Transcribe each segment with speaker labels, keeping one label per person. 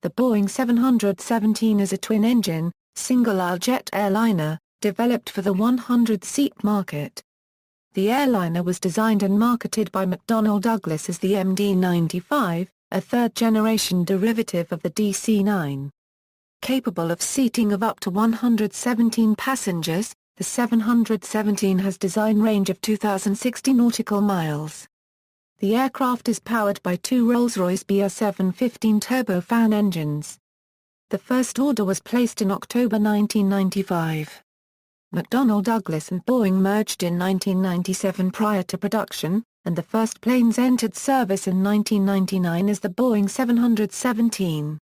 Speaker 1: The Boeing 717 is a twin-engine, single-aisle jet airliner, developed for the 100-seat market. The airliner was designed and marketed by McDonnell Douglas as the MD-95, a third-generation derivative of the DC-9. Capable of seating of up to 117 passengers, the 717 has design range of 2,060 nautical miles. The aircraft is powered by two Rolls-Royce BR715 turbofan engines. The first order was placed in October 1995. McDonnell Douglas and Boeing merged in 1997 prior to production, and the first planes entered service in 1999 as the Boeing 717.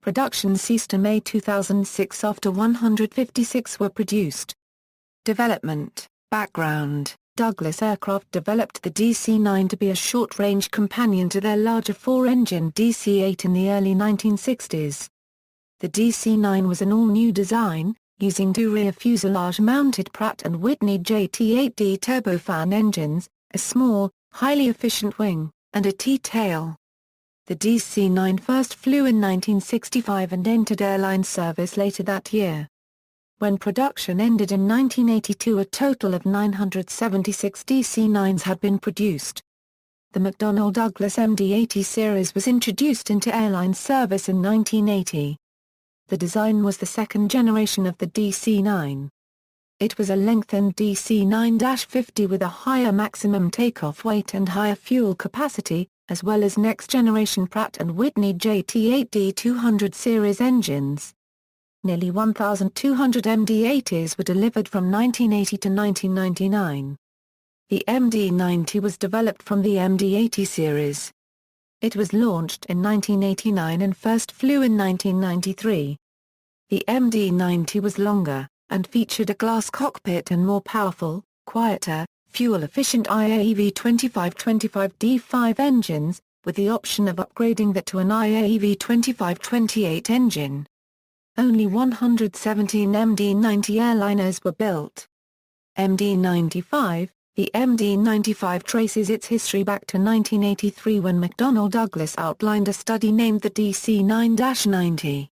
Speaker 1: Production ceased in May 2006 after 156 were produced. Development, background: Douglas Aircraft developed the DC-9 to be a short-range companion to their larger four-engine DC-8 in the early 1960s. The DC-9 was an all-new design, using two rear fuselage-mounted Pratt & Whitney JT8D turbofan engines, a small, highly efficient wing, and a T-tail. The DC-9 first flew in 1965 and entered airline service later that year. When production ended in 1982, a total of 976 DC-9s had been produced. The McDonnell Douglas MD-80 series was introduced into airline service in 1980. The design was the second generation of the DC-9. It was a lengthened DC-9-50 with a higher maximum takeoff weight and higher fuel capacity, as well as next-generation Pratt & Whitney JT8D 200 series engines. Nearly 1,200 MD-80s were delivered from 1980 to 1999. The MD-90 was developed from the MD-80 series. It was launched in 1989 and first flew in 1993. The MD-90 was longer, and featured a glass cockpit and more powerful, quieter, fuel-efficient IAEV 2525D5 engines, with the option of upgrading that to an IAEV 2528 engine. Only 117 MD-90 airliners were built. MD-95: The MD-95 traces its history back to 1983 when McDonnell Douglas outlined a study named the DC-9-90.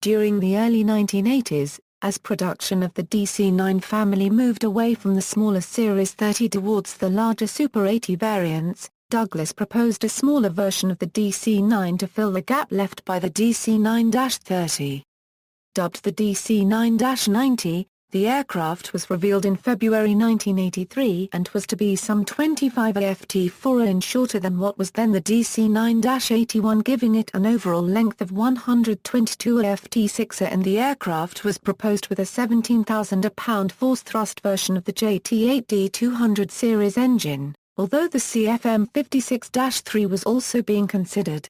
Speaker 1: During the early 1980s, as production of the DC-9 family moved away from the smaller Series 30 towards the larger Super 80 variants, Douglas proposed a smaller version of the DC-9 to fill the gap left by the DC-9-30. Dubbed the DC-9-90, the aircraft was revealed in February 1983 and was to be some 25 ft/4 in shorter than what was then the DC-9-81, giving it an overall length of 122 ft/6, and the aircraft was proposed with a 17,000 pound force thrust version of the JT8D 200 series engine, although the CFM56-3 was also being considered.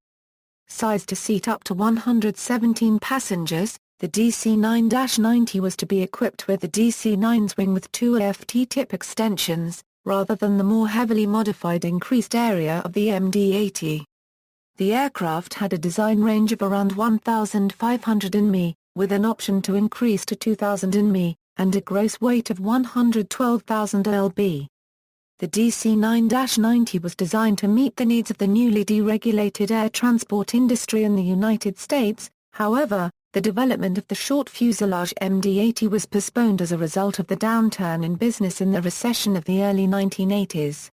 Speaker 1: Size to seat up to 117 passengers, the DC-9-90 was to be equipped with the DC-9's wing with two FT tip extensions, rather than the more heavily modified increased area of the MD-80. The aircraft had a design range of around 1,500 nm, with an option to increase to 2,000 nm, and a gross weight of 112,000 lb. The DC-9-90 was designed to meet the needs of the newly deregulated air transport industry in the United States. However, the development of the short fuselage MD-80 was postponed as a result of the downturn in business in the recession of the early 1980s.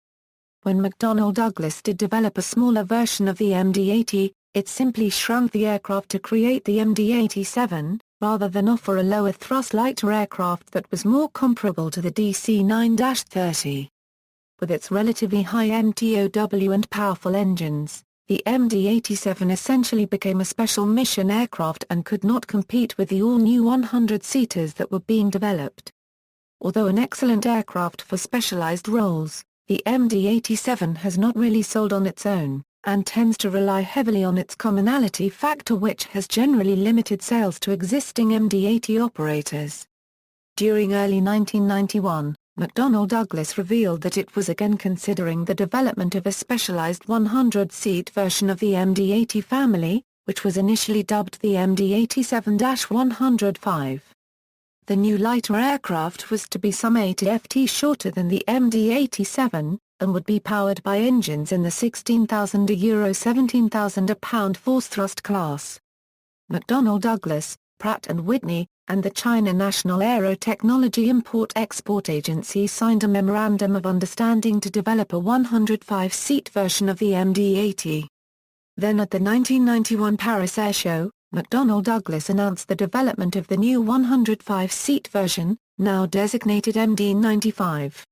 Speaker 1: When McDonnell Douglas did develop a smaller version of the MD-80, it simply shrunk the aircraft to create the MD-87, rather than offer a lower thrust lighter aircraft that was more comparable to the DC-9-30. With its relatively high MTOW and powerful engines, the MD-87 essentially became a special mission aircraft and could not compete with the all-new 100-seaters that were being developed. Although an excellent aircraft for specialized roles, the MD-87 has not really sold on its own, and tends to rely heavily on its commonality factor, which has generally limited sales to existing MD-80 operators. During early 1991, McDonnell Douglas revealed that it was again considering the development of a specialized 100-seat version of the MD-80 family, which was initially dubbed the MD-87-105. The new lighter aircraft was to be some 80 ft shorter than the MD-87, and would be powered by engines in the 16,000 Euro 17,000 pound force thrust class. McDonnell Douglas, Pratt & Whitney, and the China National Aerotechnology Import-Export Agency signed a Memorandum of Understanding to develop a 105-seat version of the MD-80. Then at the 1991 Paris Air Show, McDonnell Douglas announced the development of the new 105-seat version, now designated MD-95.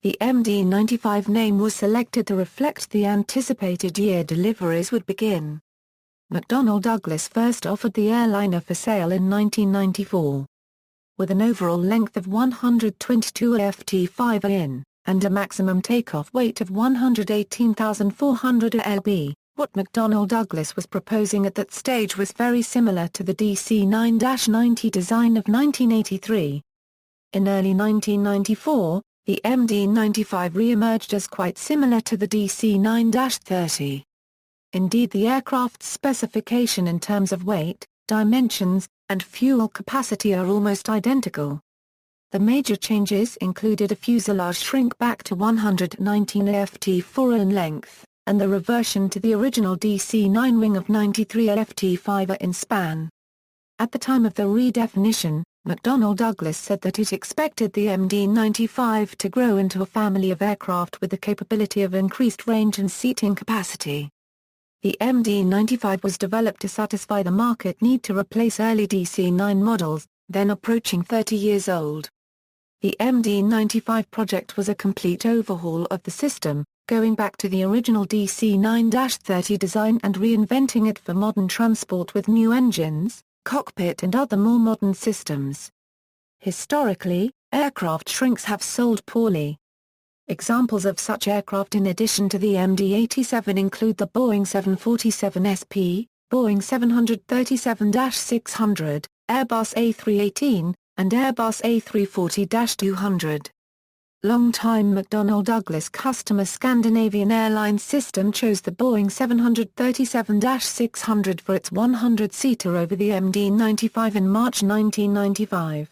Speaker 1: The MD-95 name was selected to reflect the anticipated year deliveries would begin. McDonnell Douglas first offered the airliner for sale in 1994. With an overall length of 122 ft 5 and a maximum takeoff weight of 118,400 lb, what McDonnell Douglas was proposing at that stage was very similar to the DC-9-90 design of 1983. In early 1994, the MD-95 re-emerged as quite similar to the DC-9-30. Indeed, the aircraft's specification in terms of weight, dimensions, and fuel capacity are almost identical. The major changes included a fuselage shrink back to 119 ft 4 in length, and the reversion to the original DC-9 wing of 93 ft 5 in span. At the time of the redefinition, McDonnell Douglas said that it expected the MD-95 to grow into a family of aircraft with the capability of increased range and seating capacity. The MD-95 was developed to satisfy the market need to replace early DC-9 models, then approaching 30 years old. The MD-95 project was a complete overhaul of the system, going back to the original DC-9-30 design and reinventing it for modern transport with new engines, cockpit and other more modern systems. Historically, aircraft shrinks have sold poorly. Examples of such aircraft in addition to the MD-87 include the Boeing 747 SP, Boeing 737-600, Airbus A318, and Airbus A340-200. Long-time McDonnell Douglas customer Scandinavian Airlines System chose the Boeing 737-600 for its 100-seater over the MD-95 in March 1995.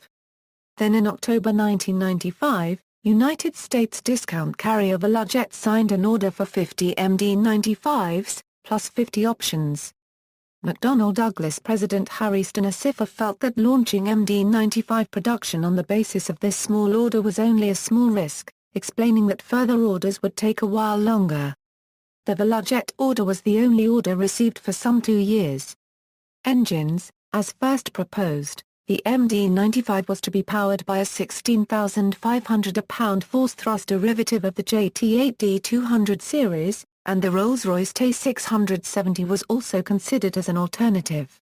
Speaker 1: Then in October 1995, United States discount carrier Volajet signed an order for 50 MD-95s, plus 50 options. McDonnell Douglas President Harry Stenosifer felt that launching MD-95 production on the basis of this small order was only a small risk, explaining that further orders would take a while longer. The Volajet order was the only order received for some 2 years. Engines, as first proposed, the MD-95 was to be powered by a 16,500 pound force thrust derivative of the JT8D200 series, and the Rolls-Royce T670 was also considered as an alternative.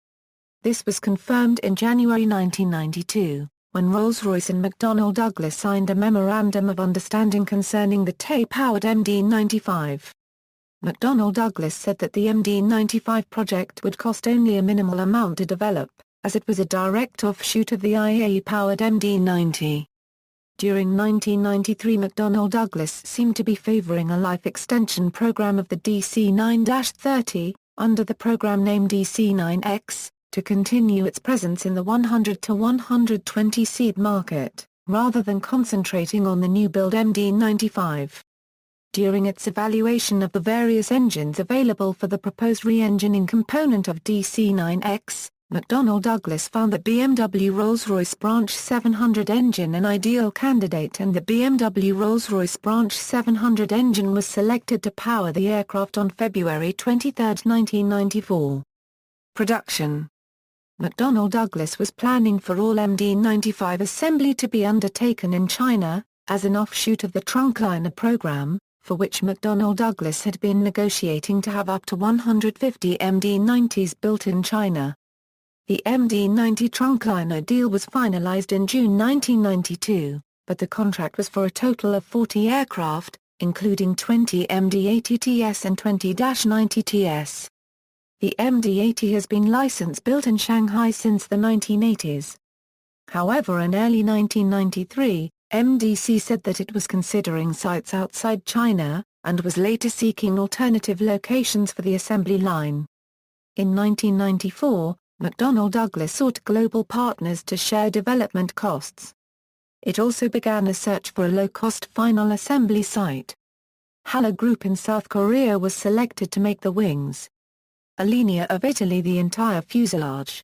Speaker 1: This was confirmed in January 1992, when Rolls-Royce and McDonnell Douglas signed a Memorandum of Understanding concerning the T-powered MD-95. McDonnell Douglas said that the MD-95 project would cost only a minimal amount to develop, as it was a direct offshoot of the IAE-powered MD-90. During 1993, McDonnell Douglas seemed to be favoring a life extension program of the DC-9-30, under the program name DC-9X, to continue its presence in the 100 to 120 seat market, rather than concentrating on the new-build MD-95. During its evaluation of the various engines available for the proposed re-engining component of DC-9X, McDonnell Douglas found the BMW Rolls-Royce Branch 700 engine an ideal candidate, and the BMW Rolls-Royce Branch 700 engine was selected to power the aircraft on February 23, 1994. Production. McDonnell Douglas was planning for all MD-95 assembly to be undertaken in China, as an offshoot of the Trunkliner program, for which McDonnell Douglas had been negotiating to have up to 150 MD-90s built in China. The MD-90 Trunkliner deal was finalized in June 1992, but the contract was for a total of 40 aircraft, including 20 MD-80TS and 20-90TS. The MD-80 has been license-built in Shanghai since the 1980s. However, in early 1993, MDC said that it was considering sites outside China, and was later seeking alternative locations for the assembly line. In 1994, McDonnell Douglas sought global partners to share development costs. It also began a search for a low-cost final assembly site. Halla Group in South Korea was selected to make the wings. Alenia of Italy the entire fuselage.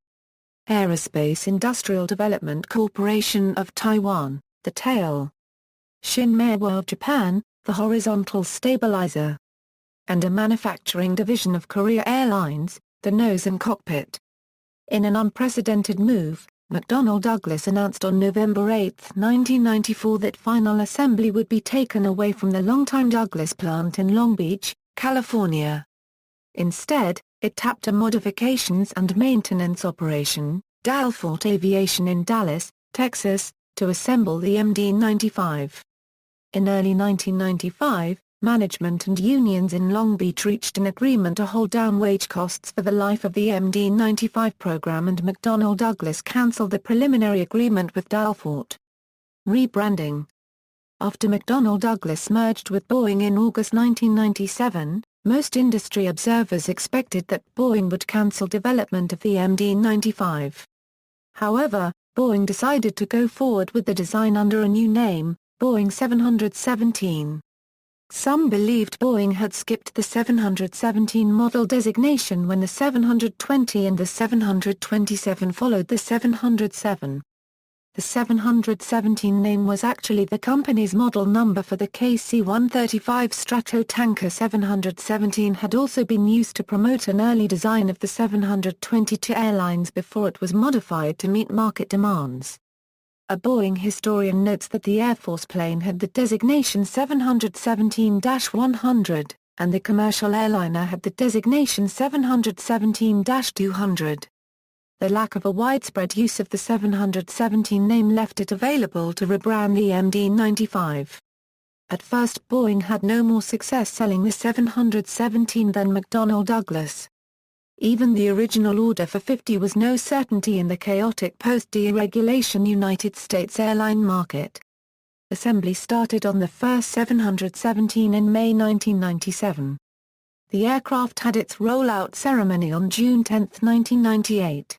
Speaker 1: Aerospace Industrial Development Corporation of Taiwan, the tail. Shinmeiwa of Japan, the horizontal stabilizer. And a manufacturing division of Korea Airlines, the nose and cockpit. In an unprecedented move, McDonnell Douglas announced on November 8, 1994 that final assembly would be taken away from the longtime Douglas plant in Long Beach, California. Instead, it tapped a modifications and maintenance operation, Dalfort Aviation in Dallas, Texas, to assemble the MD-95. In early 1995, management and unions in Long Beach reached an agreement to hold down wage costs for the life of the MD-95 program, and McDonnell Douglas cancelled the preliminary agreement with Dalfort. Rebranding. After McDonnell Douglas merged with Boeing in August 1997, most industry observers expected that Boeing would cancel development of the MD-95. However, Boeing decided to go forward with the design under a new name, Boeing 717. Some believed Boeing had skipped the 717 model designation when the 720 and the 727 followed the 707. The 717 name was actually the company's model number for the KC-135 Stratotanker. 717 had also been used to promote an early design of the 722 airlines before it was modified to meet market demands. A Boeing historian notes that the Air Force plane had the designation 717-100, and the commercial airliner had the designation 717-200. The lack of a widespread use of the 717 name left it available to rebrand the MD-95. At first Boeing had no more success selling the 717 than McDonnell Douglas. Even the original order for 50 was no certainty in the chaotic post-deregulation United States airline market. Assembly started on the first 717 in May 1997. The aircraft had its rollout ceremony on June 10, 1998.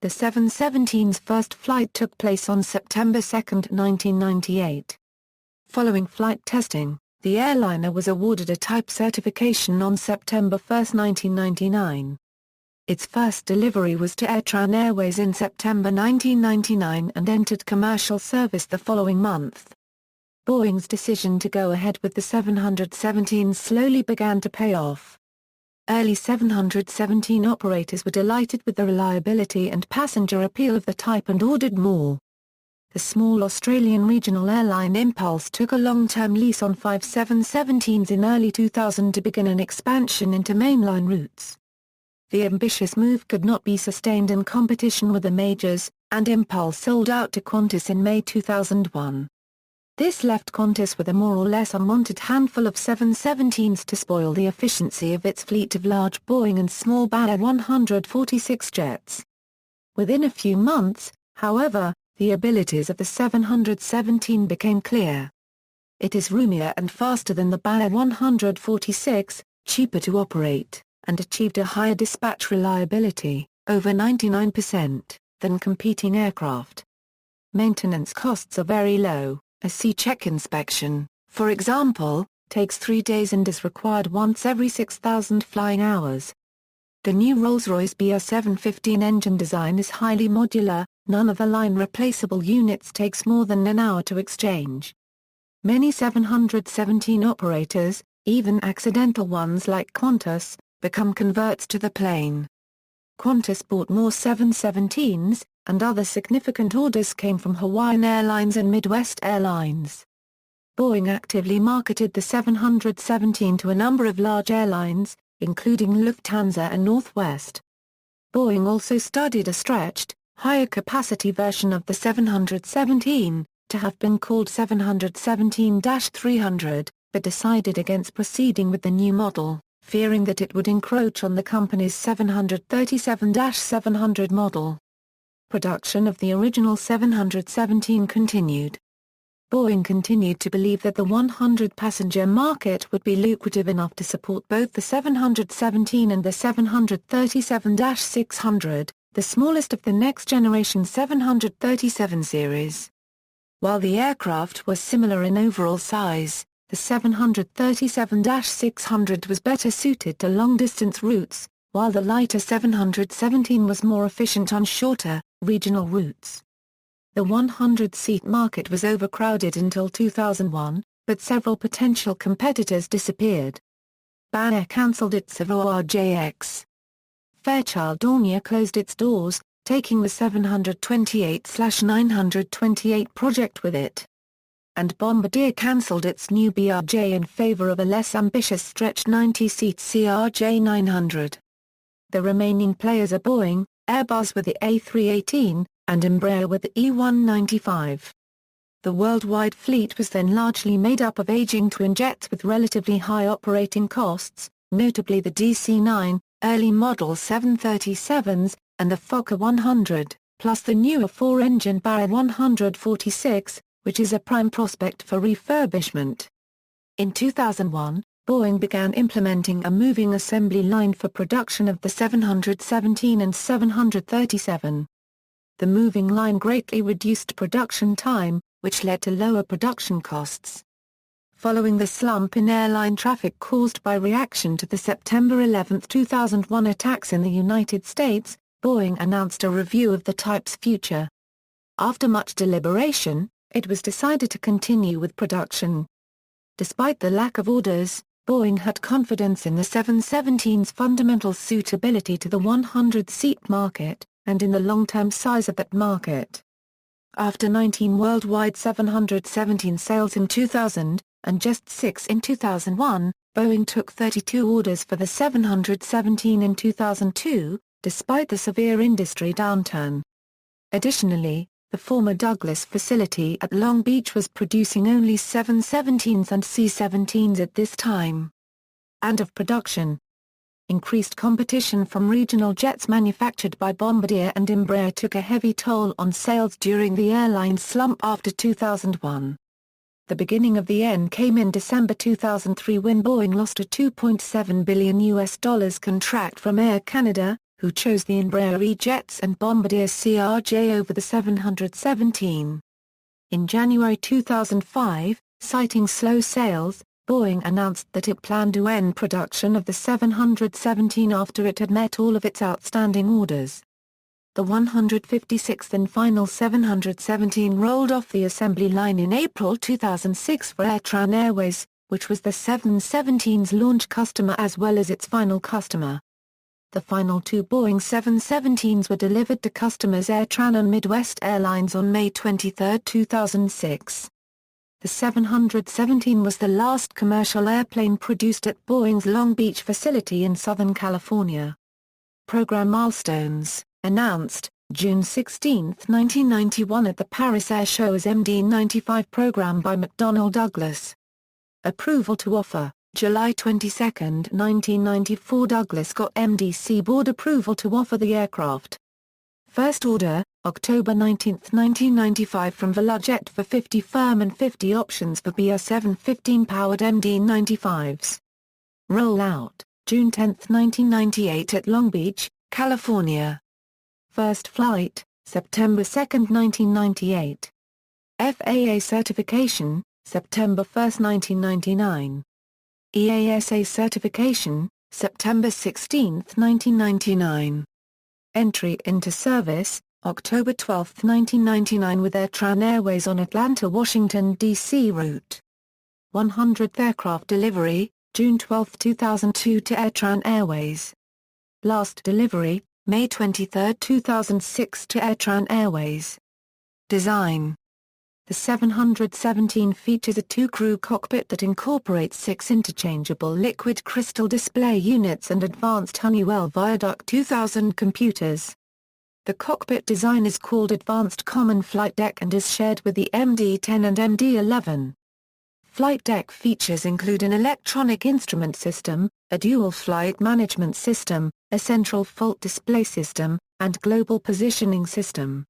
Speaker 1: The 717's first flight took place on September 2, 1998. Following flight testing, the airliner was awarded a type certification on September 1, 1999. Its first delivery was to Airtran Airways in September 1999 and entered commercial service the following month. Boeing's decision to go ahead with the 717 slowly began to pay off. Early 717 operators were delighted with the reliability and passenger appeal of the type and ordered more. The small Australian regional airline Impulse took a long-term lease on 5 717s in early 2000 to begin an expansion into mainline routes. The ambitious move could not be sustained in competition with the majors, and Impulse sold out to Qantas in May 2001. This left Qantas with a more or less unwanted handful of 717s to spoil the efficiency of its fleet of large Boeing and small Bell 146 jets. Within a few months, however, the abilities of the 717 became clear. It is roomier and faster than the Bell 146, cheaper to operate, and achieved a higher dispatch reliability, over 99%, than competing aircraft. Maintenance costs are very low. A C-check inspection, for example, takes 3 days and is required once every 6,000 flying hours. The new Rolls-Royce BR715 engine design is highly modular, none of the line replaceable units takes more than an hour to exchange. Many 717 operators, even accidental ones like Qantas, become converts to the plane. Qantas bought more 717s, and other significant orders came from Hawaiian Airlines and Midwest Airlines. Boeing actively marketed the 717 to a number of large airlines, including Lufthansa and Northwest. Boeing also studied a stretched, higher-capacity version of the 717, to have been called 717-300, but decided against proceeding with the new model, fearing that it would encroach on the company's 737-700 model. Production of the original 717 continued. Boeing continued to believe that the 100-passenger market would be lucrative enough to support both the 717 and the 737-600, the smallest of the next-generation 737 series. While the aircraft was similar in overall size, the 737-600 was better suited to long-distance routes, while the lighter 717 was more efficient on shorter, regional routes. The 100-seat market was overcrowded until 2001, but several potential competitors disappeared. Bayer cancelled its Savoie JX. Fairchild Dornier closed its doors, taking the 728/928 project with it. And Bombardier cancelled its new BRJ in favor of a less ambitious stretch 90-seat CRJ900. The remaining players are Boeing, Airbus with the A318, and Embraer with the E195. The worldwide fleet was then largely made up of aging twin jets with relatively high operating costs, notably the DC-9, early model 737s, and the Fokker 100, plus the newer four-engine Barra 146, which is a prime prospect for refurbishment. In 2001, Boeing began implementing a moving assembly line for production of the 717 and 737. The moving line greatly reduced production time, which led to lower production costs. Following the slump in airline traffic caused by reaction to the September 11, 2001 attacks in the United States, Boeing announced a review of the type's future. After much deliberation, it was decided to continue with production. Despite the lack of orders, Boeing had confidence in the 717's fundamental suitability to the 100-seat market, and in the long-term size of that market. After 19 worldwide 717 sales in 2000, and just 6 in 2001, Boeing took 32 orders for the 717 in 2002, despite the severe industry downturn. Additionally, the former Douglas facility at Long Beach was producing only 717s and C-17s at this time. End of production. Increased competition from regional jets manufactured by Bombardier and Embraer took a heavy toll on sales during the airline's slump after 2001. The beginning of the end came in December 2003 when Boeing lost a $2.7 billion contract from Air Canada, who chose the Embraer E-Jets and Bombardier CRJ over the 717. In January 2005, citing slow sales, Boeing announced that it planned to end production of the 717 after it had met all of its outstanding orders. The 156th and final 717 rolled off the assembly line in April 2006 for AirTran Airways, which was the 717's launch customer as well as its final customer. The final two Boeing 717s were delivered to customers AirTran and Midwest Airlines on May 23, 2006. The 717 was the last commercial airplane produced at Boeing's Long Beach facility in Southern California. Program milestones, announced, June 16, 1991 at the Paris Air Show as MD-95 program by McDonnell Douglas. Approval to offer, July 22, 1994 Douglas got MDC board approval to offer the aircraft. First order, October 19, 1995 from Velojet for 50 firm and 50 options for BR715 powered MD-95s. Rollout, June 10, 1998 at Long Beach, California. First flight, September 2, 1998. FAA certification, September 1, 1999. EASA certification, September 16, 1999. Entry into service, October 12, 1999 with AirTran Airways on Atlanta-Washington, D.C. route. 100th aircraft delivery, June 12, 2002 to AirTran Airways. Last delivery, May 23, 2006 to AirTran Airways. Design. The 717 features a two-crew cockpit that incorporates 6 interchangeable liquid crystal display units and advanced Honeywell Viaduct 2000 computers. The cockpit design is called Advanced Common Flight Deck and is shared with the MD-10 and MD-11. Flight deck features include an electronic instrument system, a dual flight management system, a central fault display system, and global positioning system.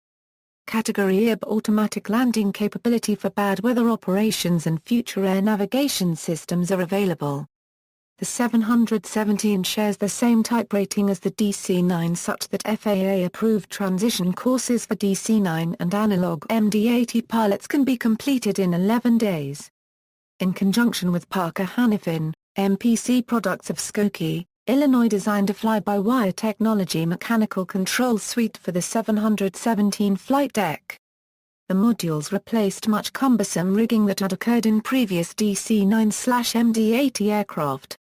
Speaker 1: Category IB automatic landing capability for bad weather operations and future air navigation systems are available. The 717 shares the same type rating as the DC-9 such that FAA-approved transition courses for DC-9 and analog MD-80 pilots can be completed in 11 days. In conjunction with Parker Hannifin, MPC Products of Skokie, Illinois designed a fly-by-wire technology mechanical control suite for the 717 flight deck. The modules replaced much cumbersome rigging that had occurred in previous DC-9/MD-80 aircraft.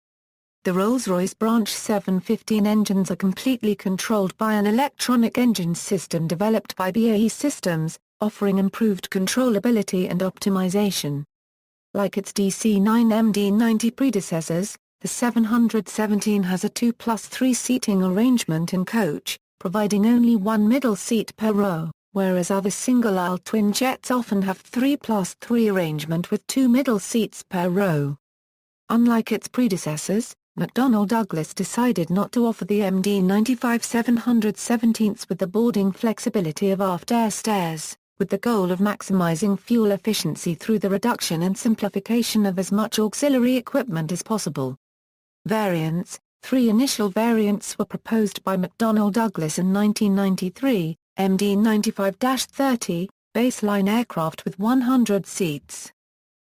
Speaker 1: The Rolls-Royce BR715 engines are completely controlled by an electronic engine system developed by BAE Systems, offering improved controllability and optimization. Like its DC-9 MD-90 predecessors, the 717 has a 2+3 seating arrangement in coach, providing only one middle seat per row, whereas other single-aisle twin jets often have 3+3 arrangement with two middle seats per row. Unlike its predecessors, McDonnell Douglas decided not to offer the MD-95-717s with the boarding flexibility of aft air stairs, with the goal of maximizing fuel efficiency through the reduction and simplification of as much auxiliary equipment as possible. Variants: 3 initial variants were proposed by McDonnell Douglas in 1993, MD-95-30, baseline aircraft with 100 seats.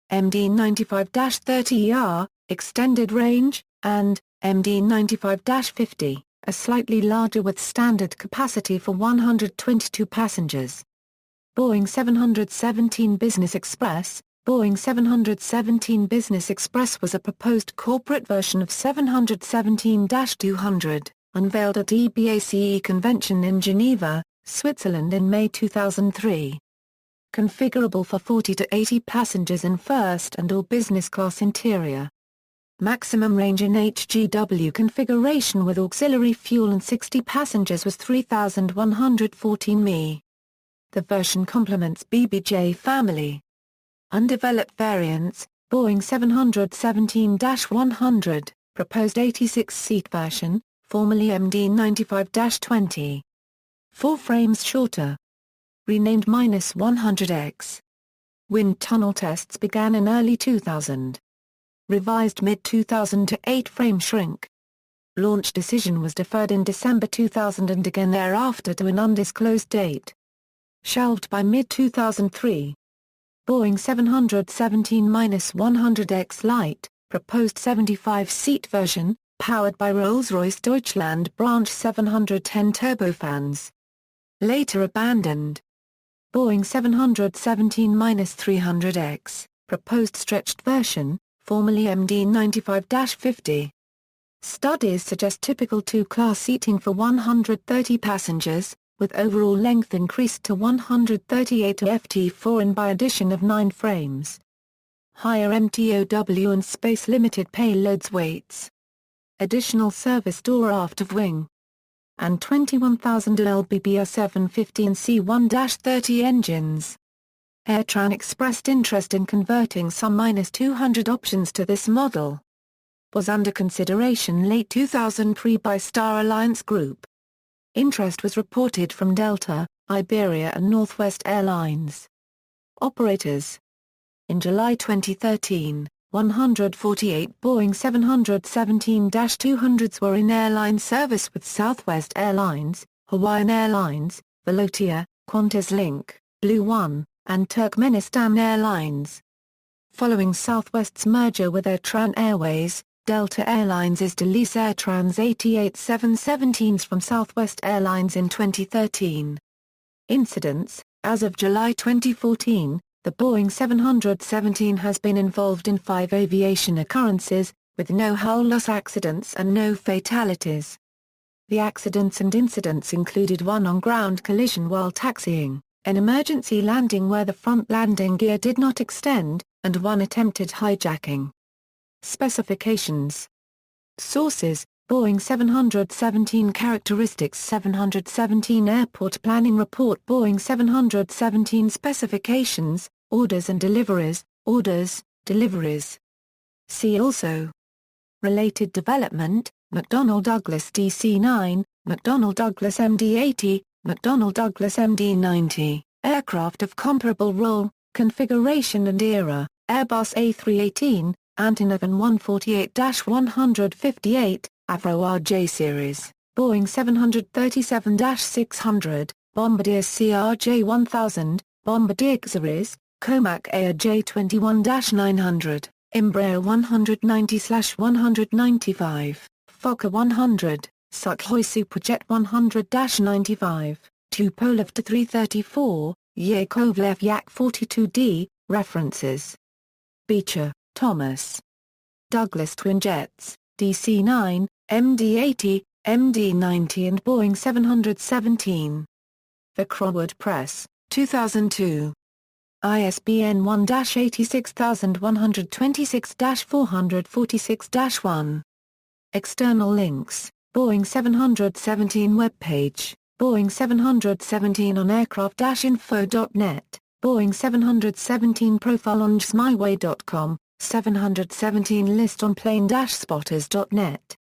Speaker 1: MD-95-30ER, extended range, and MD-95-50, a slightly larger with standard capacity for 122 passengers. Boeing 717 Business Express. Boeing 717 Business Express was a proposed corporate version of 717-200, unveiled at EBACE convention in Geneva, Switzerland in May 2003. Configurable for 40 to 80 passengers in first and or business class interior. Maximum range in HGW configuration with auxiliary fuel and 60 passengers was 3,114 mi. The version complements BBJ family. Undeveloped variants: Boeing 717-100, proposed 86-seat version, formerly MD-95-20. 4 frames shorter. Renamed -100X. Wind tunnel tests began in early 2000. Revised mid-2000 to 8-frame shrink. Launch decision was deferred in December 2000 and again thereafter to an undisclosed date. Shelved by mid-2003. Boeing 717-100X Lite, proposed 75-seat version, powered by Rolls-Royce Deutschland branch 710 turbofans. Later abandoned. Boeing 717-300X, proposed stretched version, formerly MD-95-50. Studies suggest typical two-class seating for 130 passengers, with overall length increased to 138 ft4 by addition of 9 frames. Higher MTOW and space-limited payloads weights. Additional service door aft of wing. And 21,000 lb BR715 C1-30 engines. AirTran expressed interest in converting some -200 options to this model. Was under consideration late 2003 by Star Alliance Group. Interest was reported from Delta, Iberia and Northwest Airlines. Operators. In July 2013, 148 Boeing 717-200s were in airline service with Southwest Airlines, Hawaiian Airlines, Volotea, Qantas Link, Blue One, and Turkmenistan Airlines. Following Southwest's merger with AirTran Airways, Delta Airlines is to lease AirTran's 88 717s from Southwest Airlines in 2013. Incidents: as of July 2014, the Boeing 717 has been involved in 5 aviation occurrences, with no hull loss accidents and no fatalities. The accidents and incidents included one on-ground collision while taxiing, an emergency landing where the front landing gear did not extend, and one attempted hijacking. Specifications. Sources: Boeing 717 Characteristics 717 Airport Planning Report Boeing 717 Specifications, Orders and Deliveries, Orders, Deliveries. See also. Related development, McDonnell Douglas DC-9, McDonnell Douglas MD-80, McDonnell Douglas MD-90, aircraft of comparable role, configuration and era, Airbus A318, Antonov 148-158, Avro RJ series, Boeing 737-600, Bombardier CRJ-1000, Bombardier Xeris, Comac ARJ-21-900, Embraer 190/195, Fokker 100, Sukhoi Superjet 100-95, Tupolev Tu-334, Yakovlev Yak-42D. References. Beecher, Thomas. Douglas Twinjets, DC-9, MD-80, MD-90 and Boeing 717. The Crowwood Press, 2002. ISBN 1-86126-446-1. External links, Boeing 717 webpage, Boeing 717 on aircraft-info.net, Boeing 717 profile on jsmyway.com, 717 list on plane-spotters.net.